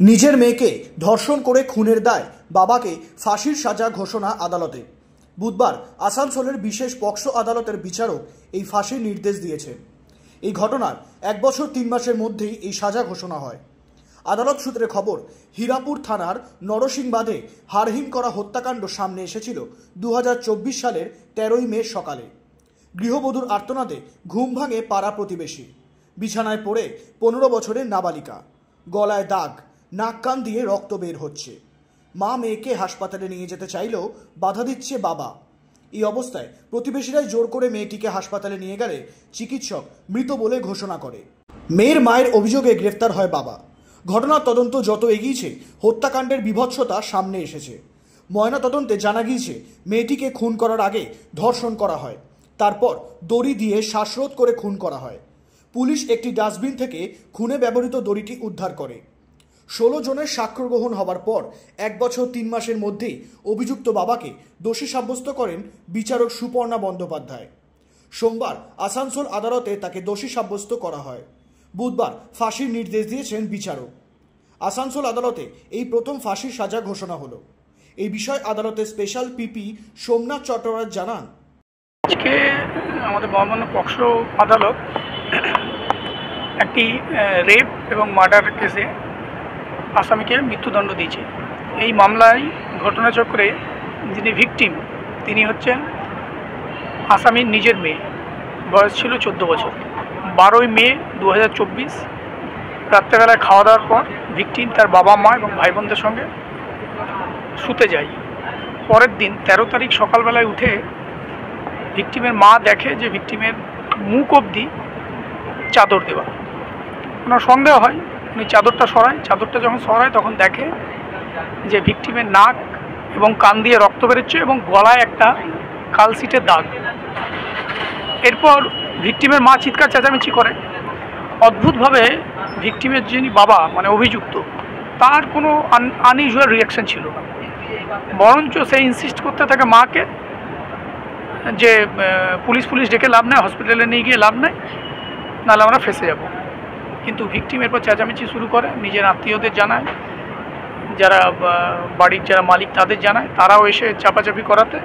নিজের মেয়েকে ধর্ষণ করে খুনের দায় বাবাকে ফাঁসির সাজা ঘোষণা আদালতে। বুধবার আসানসোলের বিশেষ পক্সো আদালতের বিচারক এই ফাঁসির নির্দেশ দিয়েছেন। এই ঘটনার 1 বছর 3 মাসের মধ্যেই এই সাজা ঘোষণা হয়। আদালত সূত্রে খবর, হীরাপুর থানার নরসিংবাদে হারহিম করা হত্যাকাণ্ড সামনে এসেছিল 2024 সালের 13ই মে সকালে। গৃহবধূর আর্তনাদে ঘুম ভাঙে পাড়া প্রতিবেশী। বিছানায় পড়ে 15 বছরের নাবালিকা, গলায় দাগ, নাক কান দিয়ে রক্ত বের হচ্ছে। মা মেয়েকে হাসপাতালে নিয়ে যেতে চাইলেও বাধা দিচ্ছে বাবা। এই অবস্থায় প্রতিবেশীরাই জোর করে মেয়েটিকে হাসপাতালে নিয়ে গেলে চিকিৎসক মৃত বলে ঘোষণা করে। মেয়ের মায়ের অভিযোগে গ্রেফতার হয় বাবা। ঘটনার তদন্ত যত এগিয়েছে, হত্যাকাণ্ডের বীভৎসতা সামনে এসেছে। ময়নাতদন্তে জানা গিয়েছে মেয়েটিকে খুন করার আগে ধর্ষণ করা হয়, তারপর দড়ি দিয়ে শ্বাসরোধ করে খুন করা হয়। পুলিশ একটি ডাস্টবিন থেকে খুনে ব্যবহৃত দড়িটি উদ্ধার করে। 16 জনের সাক্ষ্য গ্রহণ হবার পর 1 বছর 3 মাসের মধ্যেই অভিযুক্ত বাবাকে দোষী সাব্যস্ত করেন বিচারক সুপর্ণা বন্দ্যোপাধ্যায়। সোমবার আসানসোল আদালতে তাকে দোষী সাব্যস্ত করা হয়। বুধবার ফাঁসির নির্দেশ দিয়েছেন বিচারক। আসানসোল আদালতে এই প্রথম ফাঁসির সাজা ঘোষণা হলো। এই বিষয়ে আদালতের স্পেশাল পিপি সোমনাথ চট্টোপাধ্যায় জানান, আজকে আমাদের মহামান্য পক্সো আদালত একটি রেপ এবং মার্ডার কেসে আসামিকে মৃত্যুদণ্ড দিয়েছে। এই মামলায় ঘটনাচক্রে যিনি ভিকটিম তিনি হচ্ছেন আসামির নিজের মেয়ে, বয়স ছিল 14 বছর। 12ই মে 2024 রাত্রেবেলায় খাওয়া দাওয়ার পর ভিকটিম তার বাবা মা এবং ভাই বোনদের সঙ্গে শুতে যায়। পরের দিন 13 তারিখ সকালবেলায় উঠে ভিকটিমের মা দেখে যে ভিকটিমের মুখ অবধি চাদর দেওয়া। ওনার সন্দেহ হয়, উনি চাদরটা সরায়। চাদরটা যখন সরায় তখন দেখে যে ভিকটিমের নাক এবং কান দিয়ে রক্ত বেরোচ্ছে এবং গলায় একটা কালশিটের দাগ। এরপর ভিকটিমের মা চিৎকার চেঁচামেচি করে। অদ্ভুতভাবে ভিকটিমের যিনি বাবা মানে অভিযুক্ত, তার কোনো আনইউজুয়াল রিয়াকশন ছিল না, বরঞ্চ সে ইনসিস্ট করতে থাকে মাকে যে পুলিশ ডেকে লাভ নেই, হসপিটালে নিয়ে গিয়ে লাভ নেই, নাহলে আমরা ফেঁসে যাব। কিন্তু ভিকটিম এরপর চেঁচামেচি শুরু করে, নিজের আত্মীয়দের জানায়, যারা বাড়ির যারা মালিক তাদের জানায়, তারাও এসে চাপাচাপি করাতে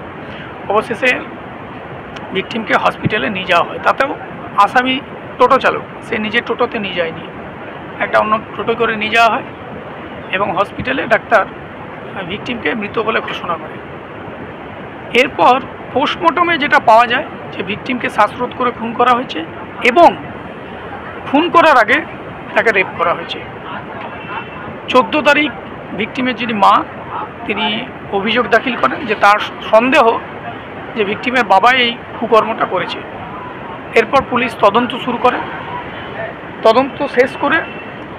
অবশেষে ভিকটিমকে হসপিটালে নিয়ে যাওয়া হয়। তাতেও আসামি টোটো চালক, সে নিজের টোটোতে নিয়ে যায়নি, একটা অন্য টোটো করে নিয়ে যাওয়া হয় এবং হসপিটালে ডাক্তার ভিকটিমকে মৃত বলে ঘোষণা করে। এরপর পোস্টমর্টমে যেটা পাওয়া যায় যে ভিকটিমকে শ্বাসরোধ করে খুন করা হয়েছে এবং খুন করার আগে তাকে রেপ করা হয়েছে। 14 তারিখ ভিকটিমের যিনি মা তিনি অভিযোগ দাখিল করেন যে তার সন্দেহ যে ভিকটিমের বাবা এই কুকর্মটা করেছে। এরপর পুলিশ তদন্ত শুরু করে। তদন্ত শেষ করে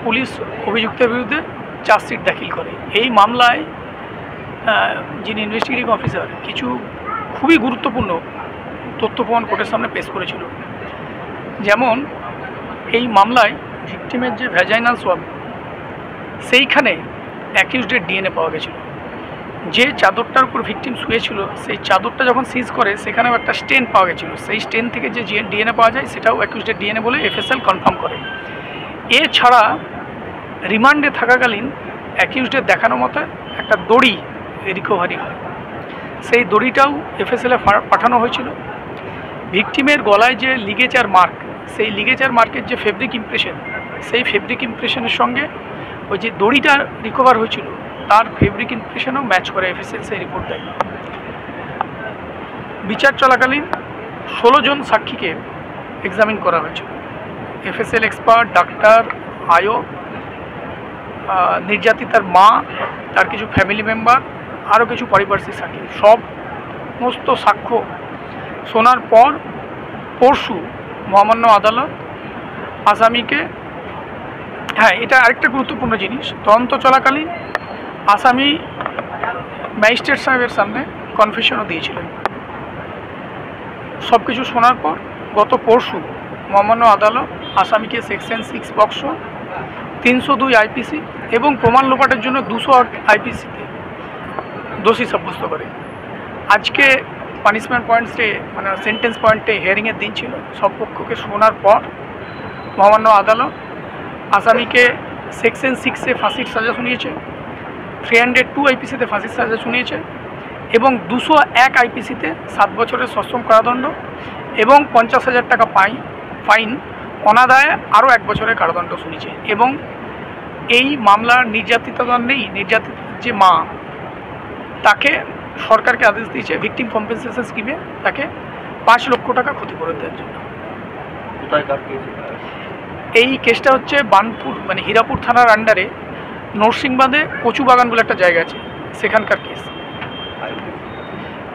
পুলিশ অভিযুক্তের বিরুদ্ধে চার্জশিট দাখিল করে। এই মামলায় যিনি ইনভেস্টিগেটিং অফিসার কিছু খুবই গুরুত্বপূর্ণ তথ্য প্রমাণ কোর্টের সামনে পেশ করেছিল। যেমন এই মামলায় ভিকটিমের যে ভ্যাজাইনাল সোয়াব, সেইখানে অ্যাকিউজডের ডিএনএ পাওয়া গেছিল। যে চাদরটার উপর ভিকটিম শুয়েছিল সেই চাদরটা যখন সিজ করে সেখানেও একটা স্টেন পাওয়া গেছিলো। সেই স্টেন থেকে যে ডিএনএ পাওয়া যায় সেটাও অ্যাকিউজডের ডিএনএ বলে এফএসএল কনফার্ম করে। এছাড়া রিমান্ডে থাকাকালীন অ্যাকিউজডের দেখানো মতো একটা দড়ি রিকভারি হয়, সেই দড়িটাও এফএসএলে পাঠানো হয়েছিল। ভিকটিমের গলায় যে লিগেচার মার্ক, সেই লিগেচার মার্কের যে ফেব্রিক ইমপ্রেশন, সেই ফেব্রিক ইমপ্রেশনের সঙ্গে ওই যে দড়িটা রিকভার হয়েছিল তার ফেব্রিক ইমপ্রেশনও ম্যাচ করে এফএসএল সেই রিপোর্ট দেয়। বিচার চলাকালীন 16 জন সাক্ষীকে এক্সামিন করা হয়েছিল। এফএসএল এক্সপার্ট, ডাক্তার, আয়ো, নির্যাতিতার মা, তার কিছু ফ্যামিলি মেম্বার, আরও কিছু পারিপার্শ্বিক সাক্ষী, সমস্ত সাক্ষ্য শোনার পর পরশু মহামান্য আদালত আসামিকে, এটা আরেকটা গুরুত্বপূর্ণ জিনিস, তদন্ত চলাকালীন আসামি ম্যাজিস্ট্রেট সাহেবের সামনে কনফেশনও দিয়েছিলেন। সব কিছু শোনার পর গত পরশু মহামান্য আদালত আসামিকে সেকশন 6 পক্সো, 302 আইপিসি এবং প্রমাণ লোপাটের জন্য 200 আইপিসিতে দোষী সাব্যস্ত করে। আজকে পানিশমেন্ট পয়েন্টসে মানে সেন্টেন্স পয়েন্টে হিয়ারিংয়ের দিন ছিল। সব পক্ষকে শোনার পর মহামান্য আদালত আসামিকে সেকশন 6-এ ফাঁসির সাজা শুনিয়েছে, 302 আইপিসিতে ফাঁসির সাজা শুনিয়েছে এবং 201 আইপিসিতে 7 বছরের সশ্রম কারাদণ্ড এবং 50,000 টাকা ফাইন, অনাদায়ে আরও 1 বছরের কারাদণ্ড শুনিয়েছে। এবং এই মামলার নির্যাতিত যে মা, তাকে সরকারকে আদেশ দিয়েছে ভিকটিম কম্পেনসেশন স্কিমে তাকে 5 লক্ষ টাকা ক্ষতিপূরণ দেওয়ার জন্য। এই কেসটা হচ্ছে বানপুর মানে হীরাপুর থানার আন্ডারে নরসিংবাদে কচুবাগান বলে একটা জায়গা আছে, সেখানকার কেস।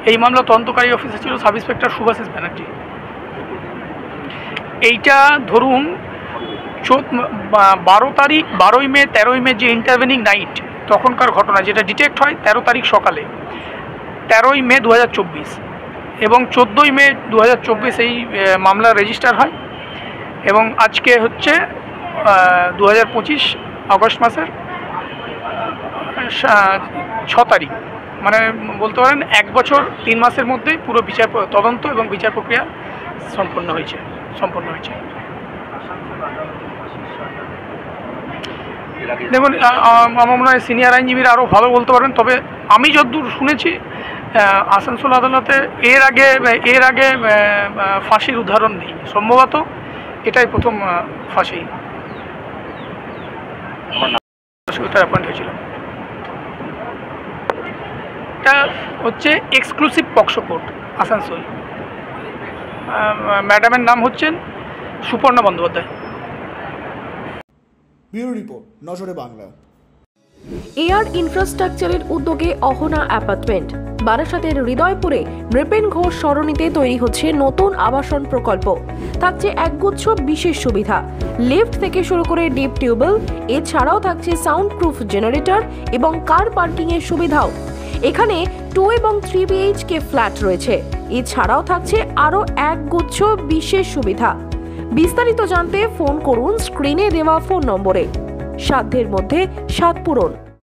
এই মামলা তদন্তকারী অফিসার ছিল সাব ইন্সপেক্টর শুভাশিস ব্যানার্জি। এইটা ধরুন 12 মে 13 মে যে ইন্টারভেনিং নাইট তখনকার ঘটনা, যেটা ডিটেক্ট হয় 13 তারিখ সকালে, 13 মে 2024 এবং 14 মে 2024 এই মামলা রেজিস্টার হয় এবং আজকে হচ্ছে 2025 আগস্ট মাসের 6 তারিখ, মানে বলতে পারেন 1 বছর 3 মাসের মধ্যেই পুরো তদন্ত এবং বিচার প্রক্রিয়া সম্পন্ন হয়েছে। দেখুন, আমার মনে হয় সিনিয়র আইনজীবীরা আরও ভালো বলতে পারবেন, তবে আমি যতদূর শুনেছি আসানসোল আদালতে এর আগে ফাঁসির উদাহরণ নেই, সম্ভবত এটাই প্রথম ফাঁসি অ্যাপয়েন্ট হয়েছিল। এটা হচ্ছে এক্সক্লুসিভ পক্সো কোর্ট আসানসোল। ম্যাডামের নাম হচ্ছেন সুপর্ণা বন্দ্যোপাধ্যায়। ব্যুরো রিপোর্ট, নজরে বাংলা। এয়ার ইনফ্রাস্ট্রাকচারের উদ্যোগে অহনা অ্যাপার্টমেন্ট, বারাসাতের হৃদয়পুরে নৃপেন ঘোষ সরণিতে তৈরি হচ্ছে নতুন আবাসন প্রকল্প। থাকছে একগুচ্ছ বিশেষ সুবিধা, লিফট থেকে শুরু করে ডিপ টিউবওয়েল, এছাড়াও থাকছে সাউন্ড প্রুফ জেনারেটর এবং কার পার্কিং এর সুবিধাও। এখানে 2 এবং 3 BHK ফ্ল্যাট রয়েছে, এছাড়াও থাকছে আরও একগুচ্ছ বিশেষ সুবিধা। বিস্তারিত জানতে ফোন করুন স্ক্রিনে দেওয়া ফোন নম্বরে। সাধ্যের মধ্যে স্বাদ পূরণ।